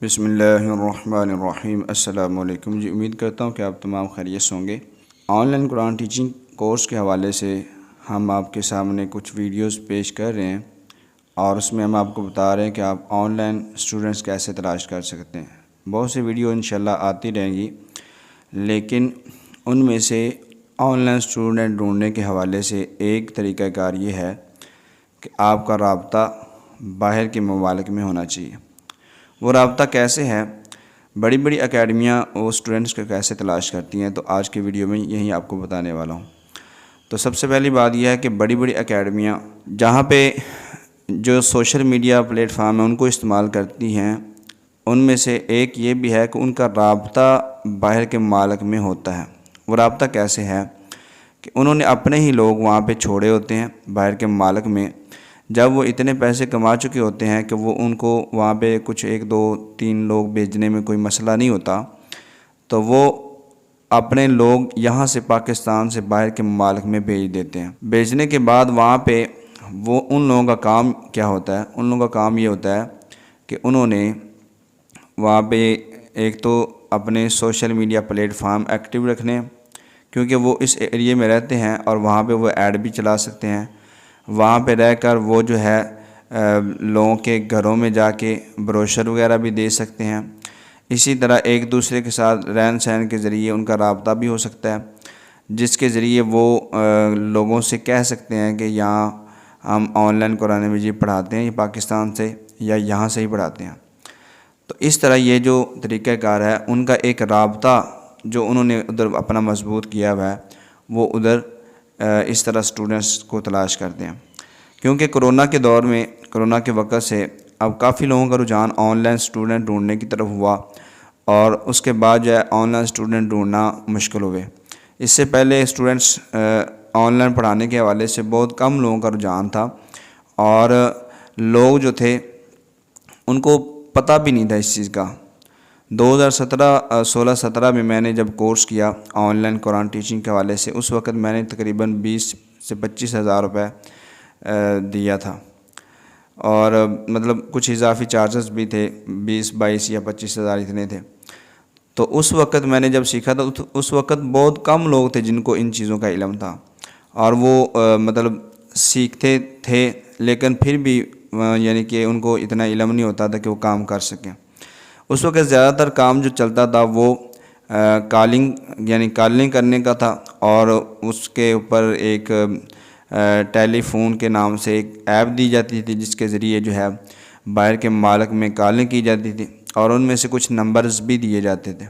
بسم اللہ الرحمن الرحیم۔ السلام علیکم جی، امید کرتا ہوں کہ آپ تمام خیریت سے ہوں گے۔ On line Quran teaching course کے حوالے سے ہم آپ کے سامنے کچھ ویڈیوز پیش کر رہے ہیں اور اس میں ہم آپ کو بتا رہے ہیں کہ آپ آن لائن اسٹوڈنٹس کیسے تلاش کر سکتے ہیں۔ بہت سی ویڈیو انشاءاللہ آتی رہیں گی، لیکن ان میں سے آن لائن اسٹوڈنٹ ڈھونڈنے کے حوالے سے ایک طریقہ کار یہ ہے کہ آپ کا رابطہ باہر کے ممالک میں ہونا چاہیے۔ وہ رابطہ کیسے ہے؟ بڑی بڑی اکیڈمیاں وہ اسٹوڈنٹس کو کیسے تلاش کرتی ہیں، تو آج کی ویڈیو میں یہی آپ کو بتانے والا ہوں۔ تو سب سے پہلی بات یہ ہے کہ بڑی بڑی اکیڈمیاں جہاں پہ جو سوشل میڈیا پلیٹ فارم ہیں ان کو استعمال کرتی ہیں، ان میں سے ایک یہ بھی ہے کہ ان کا رابطہ باہر کے ممالک میں ہوتا ہے۔ وہ رابطہ کیسے ہے کہ انہوں نے اپنے ہی لوگ وہاں پہ چھوڑے ہوتے ہیں باہر کے ممالک میں۔ جب وہ اتنے پیسے کما چکے ہوتے ہیں کہ وہ ان کو وہاں پہ کچھ 1 2 3 لوگ بھیجنے میں کوئی مسئلہ نہیں ہوتا، تو وہ اپنے لوگ یہاں سے پاکستان سے باہر کے ممالک میں بھیج دیتے ہیں۔ بھیجنے کے بعد وہاں پہ وہ ان لوگوں کا کام کیا ہوتا ہے؟ ان لوگوں کا کام یہ ہوتا ہے کہ انہوں نے وہاں پہ ایک تو اپنے social media plate form active رکھنے، کیونکہ وہ اس ایریے میں رہتے ہیں اور وہاں پہ وہ ایڈ بھی چلا سکتے ہیں۔ وہاں پہ رہ کر وہ جو ہے لوگوں کے گھروں میں جا کے بروشر وغیرہ بھی دے سکتے ہیں۔ اسی طرح ایک دوسرے کے ساتھ رہن سہن کے ذریعے ان کا رابطہ بھی ہو سکتا ہے، جس کے ذریعے وہ لوگوں سے کہہ سکتے ہیں کہ یہاں ہم آن لائن قرآن مجید پڑھاتے ہیں، یہ پاکستان سے یا یہاں سے ہی پڑھاتے ہیں۔ تو اس طرح یہ جو طریقہ کار ہے، ان کا ایک رابطہ جو انہوں نے ادھر اپنا مضبوط کیا ہوا ہے، وہ ادھر اس طرح اسٹوڈنٹس کو تلاش کرتے ہیں۔ کیونکہ کرونا کے دور میں، کرونا کے وقت سے اب کافی لوگوں کا رجحان آن لائن اسٹوڈنٹ ڈھونڈنے کی طرف ہوا، اور اس کے بعد جو ہے آن لائن اسٹوڈنٹ ڈھونڈنا مشکل ہوئے۔ اس سے پہلے اسٹوڈنٹس آن لائن پڑھانے کے حوالے سے بہت کم لوگوں کا رجحان تھا، اور لوگ جو تھے ان کو پتہ بھی نہیں تھا اس چیز کا۔ 2016-17 میں میں نے جب کورس کیا آن لائن قرآن ٹیچنگ کے حوالے سے، اس وقت میں نے تقریباً 20 سے 25 ہزار روپے دیا تھا، اور مطلب کچھ اضافی چارجز بھی تھے، 20 22 یا 25 ہزار اتنے تھے۔ تو اس وقت میں نے جب سیکھا تھا، اس وقت بہت کم لوگ تھے جن کو ان چیزوں کا علم تھا، اور وہ مطلب سیکھتے تھے، لیکن پھر بھی یعنی کہ ان کو اتنا علم نہیں ہوتا تھا کہ وہ کام کر سکیں۔ اس وقت زیادہ تر کام جو چلتا تھا وہ کالنگ کرنے کا تھا، اور اس کے اوپر ایک ٹیلی فون کے نام سے ایک ایپ دی جاتی تھی، جس کے ذریعے جو ہے باہر کے ممالک میں کالیں کی جاتی تھی، اور ان میں سے کچھ نمبرز بھی دیے جاتے تھے۔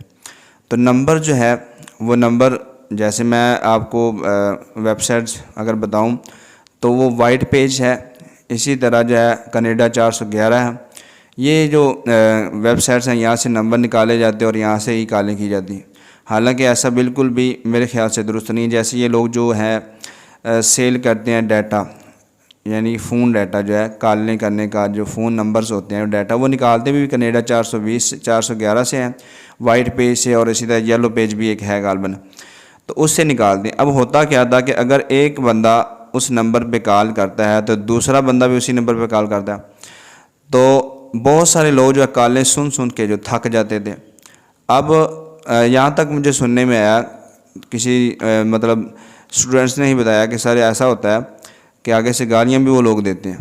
تو نمبر جو ہے وہ نمبر، جیسے میں آپ کو ویب سائٹس اگر بتاؤں تو وہ وائٹ پیج ہے، اسی طرح جو ہے کینیڈا 411 ہے۔ یہ جو ویب سائٹس ہیں، یہاں سے نمبر نکالے جاتے ہیں اور یہاں سے ہی کالیں کی جاتی ہیں۔ حالانکہ ایسا بالکل بھی میرے خیال سے درست نہیں۔ جیسے یہ لوگ جو ہیں سیل کرتے ہیں ڈیٹا، یعنی فون ڈیٹا جو ہے کالیں کرنے کا، جو فون نمبرز ہوتے ہیں ڈیٹا، وہ نکالتے بھی کینیڈا 411 سے ہیں، وائٹ پیج سے، اور اسی طرح یلو پیج بھی ایک ہے غالباً، تو اس سے نکالتے ہیں۔ اب ہوتا کیا تھا کہ اگر ایک بندہ اس نمبر پہ کال کرتا ہے تو دوسرا بندہ بھی اسی نمبر پہ کال کرتا ہے، تو بہت سارے لوگ جو ہے کالیں سن کے جو تھک جاتے تھے۔ اب یہاں تک مجھے سننے میں آیا، کسی مطلب اسٹوڈنٹس نے ہی بتایا کہ سر ایسا ہوتا ہے کہ آگے سے گالیاں بھی وہ لوگ دیتے ہیں۔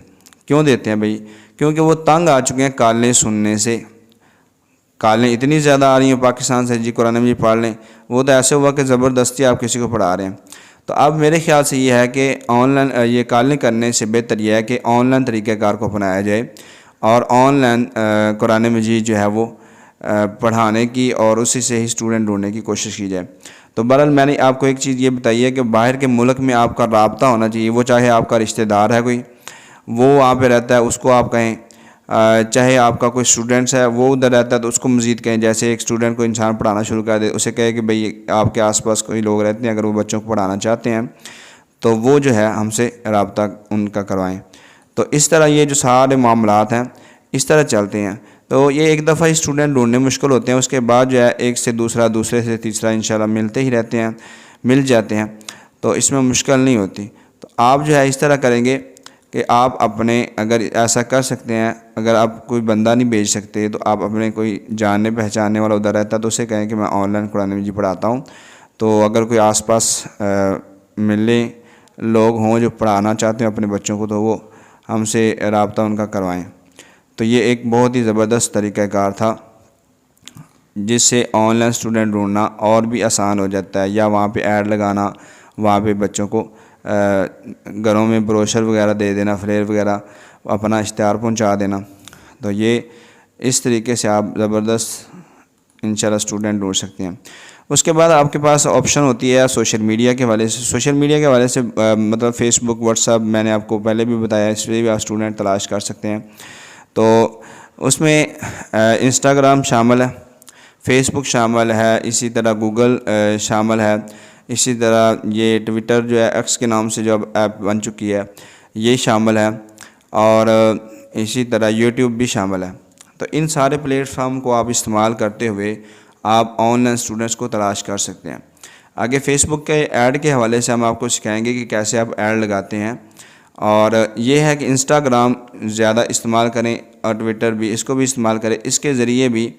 کیوں دیتے ہیں بھائی؟ کیونکہ وہ تنگ آ چکے ہیں کالیں سننے سے۔ کالیں اتنی زیادہ آ رہی ہیں پاکستان سے، جی قرآن مجید پڑھ لیں، وہ تو ایسے ہوا کہ زبردستی آپ کسی کو پڑھا رہے ہیں۔ تو اب میرے خیال سے یہ ہے کہ آن لائن یہ کالیں کرنے سے بہتر یہ ہے کہ آن لائن طریقہ کار کو اپنایا جائے، اور آن لائن قرآن مجید جو ہے وہ پڑھانے کی اور اسی سے ہی اسٹوڈنٹ ڈھونڈنے کی کوشش کی جائے۔ تو بہرحال میں نے آپ کو ایک چیز یہ بتائی ہے کہ باہر کے ملک میں آپ کا رابطہ ہونا چاہیے، وہ چاہے آپ کا رشتہ دار ہے کوئی، وہ وہاں پہ رہتا ہے، اس کو آپ کہیں، چاہے آپ کا کوئی اسٹوڈنٹس ہے وہ ادھر رہتا ہے تو اس کو مزید کہیں۔ جیسے ایک اسٹوڈنٹ کو انسان پڑھانا شروع کر دے، اسے کہے کہ بھئی آپ کے آس پاس کوئی لوگ رہتے ہیں، اگر وہ بچوں کو پڑھانا چاہتے ہیں تو وہ جو ہے ہم سے رابطہ ان کا کروائیں۔ تو اس طرح یہ جو سارے معاملات ہیں اس طرح چلتے ہیں۔ تو یہ ایک دفعہ ہی اسٹوڈنٹ ڈھونڈنے مشکل ہوتے ہیں، اس کے بعد جو ہے ایک سے دوسرا، دوسرے سے تیسرا انشاءاللہ ملتے ہی رہتے ہیں، مل جاتے ہیں، تو اس میں مشکل نہیں ہوتی۔ تو آپ جو ہے اس طرح کریں گے، کہ آپ اپنے اگر ایسا کر سکتے ہیں، اگر آپ کوئی بندہ نہیں بھیج سکتے تو آپ اپنے کوئی جاننے پہچاننے والا ادھر رہتا تو اسے کہیں کہ میں آن لائن قرآن مجید پڑھاتا ہوں، تو اگر کوئی آس پاس ملے لوگ ہوں جو پڑھانا چاہتے ہیں اپنے بچوں کو تو وہ ہم سے رابطہ ان کا کروائیں۔ تو یہ ایک بہت ہی زبردست طریقہ کار تھا جس سے آن لائن اسٹوڈنٹ ڈھونڈنا اور بھی آسان ہو جاتا ہے، یا وہاں پہ ایڈ لگانا، وہاں پہ بچوں کو گھروں میں بروشر وغیرہ دے دینا، فلیئر وغیرہ اپنا اشتہار پہنچا دینا۔ تو یہ اس طریقے سے آپ زبردست انشاءاللہ اسٹوڈنٹ ڈھونڈ سکتے ہیں۔ اس کے بعد آپ کے پاس آپشن ہوتی ہے سوشل میڈیا کے حوالے سے۔ سوشل میڈیا کے حوالے سے مطلب فیس بک، واٹس ایپ، میں نے آپ کو پہلے بھی بتایا، اس پہ بھی آپ اسٹوڈنٹ تلاش کر سکتے ہیں۔ تو اس میں انسٹاگرام شامل ہے، فیس بک شامل ہے، اسی طرح گوگل شامل ہے، اسی طرح یہ ٹویٹر جو ہے ایکس کے نام سے جو اب ایپ بن چکی ہے یہ شامل ہے، اور اسی طرح یوٹیوب بھی شامل ہے۔ تو ان سارے پلیٹ فارم کو آپ استعمال کرتے ہوئے آپ آن لائن اسٹوڈنٹس کو تلاش کر سکتے ہیں۔ آگے فیس بک کے ایڈ کے حوالے سے ہم آپ کو سکھائیں گے کہ کیسے آپ ایڈ لگاتے ہیں، اور یہ ہے کہ انسٹاگرام زیادہ استعمال کریں اور ٹویٹر بھی، اس کو بھی استعمال کریں، اس کے ذریعے بھی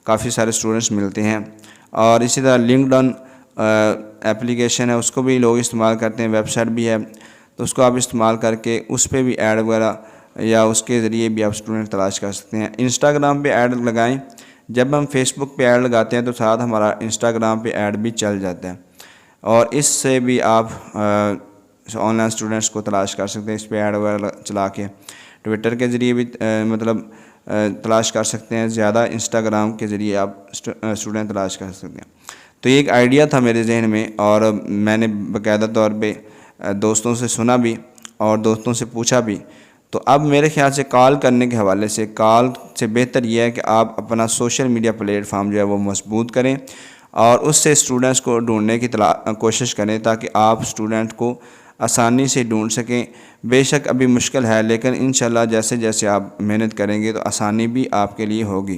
کافی سارے اسٹوڈنٹس ملتے ہیں۔ اور اسی طرح لنکڈ اپلیکیشن ہے، اس کو بھی لوگ استعمال کرتے ہیں، ویب سائٹ بھی ہے، تو اس کو آپ استعمال کر کے اس پہ بھی ایڈ وغیرہ یا اس کے ذریعے بھی آپ اسٹوڈنٹ تلاش کر سکتے ہیں۔ انسٹاگرام پہ ایڈ لگائیں، جب ہم فیس بک پہ ایڈ لگاتے ہیں تو ساتھ ہمارا انسٹاگرام پہ ایڈ بھی چل جاتا ہے، اور اس سے بھی آپ آن لائن اسٹوڈنٹس کو تلاش کر سکتے ہیں، اس پہ ایڈ وغیرہ چلا کے۔ ٹویٹر کے ذریعے بھی مطلب تلاش کر سکتے ہیں، زیادہ انسٹاگرام کے ذریعے آپ اسٹوڈنٹ تلاش کر سکتے ہیں۔ تو یہ ایک آئیڈیا تھا میرے ذہن میں، اور میں نے باقاعدہ طور پہ دوستوں سے سنا بھی اور دوستوں سے پوچھا بھی۔ تو اب میرے خیال سے کال کرنے کے حوالے سے، کال سے بہتر یہ ہے کہ آپ اپنا سوشل میڈیا پلیٹ فارم جو ہے وہ مضبوط کریں، اور اس سے اسٹوڈنٹس کو ڈھونڈنے کی کوشش کریں تاکہ آپ اسٹوڈنٹ کو آسانی سے ڈھونڈ سکیں۔ بے شک ابھی مشکل ہے، لیکن انشاءاللہ جیسے جیسے آپ محنت کریں گے تو آسانی بھی آپ کے لیے ہوگی۔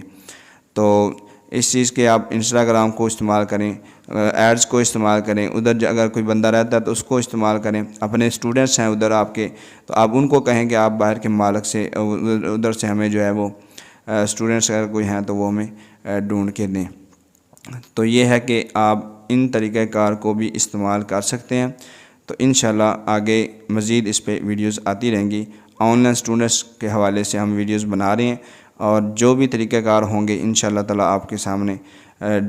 تو اس چیز کے آپ انسٹاگرام کو استعمال کریں، ایڈز کو استعمال کریں، ادھر اگر کوئی بندہ رہتا ہے تو اس کو استعمال کریں، اپنے اسٹوڈنٹس ہیں ادھر آپ کے تو آپ ان کو کہیں کہ آپ باہر کے مالک سے ادھر سے ہمیں جو ہے وہ اسٹوڈنٹس اگر کوئی ہیں تو وہ ہمیں ڈھونڈ کے دیں۔ تو یہ ہے کہ آپ ان طریقہ کار کو بھی استعمال کر سکتے ہیں۔ تو انشاءاللہ آگے مزید اس پہ ویڈیوز آتی رہیں گی، آن لائن اسٹوڈنٹس کے حوالے سے ہم ویڈیوز بنا رہے ہیں، اور جو بھی طریقہ کار ہوں گے انشاءاللہ تعالیٰ آپ کے سامنے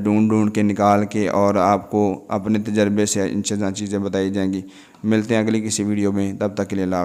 ڈھونڈ کے نکال کے اور آپ کو اپنے تجربے سے ان چیزیں بتائی جائیں گی۔ ملتے ہیں اگلی کسی ویڈیو میں، تب تک کے لیے اللہ حافظ۔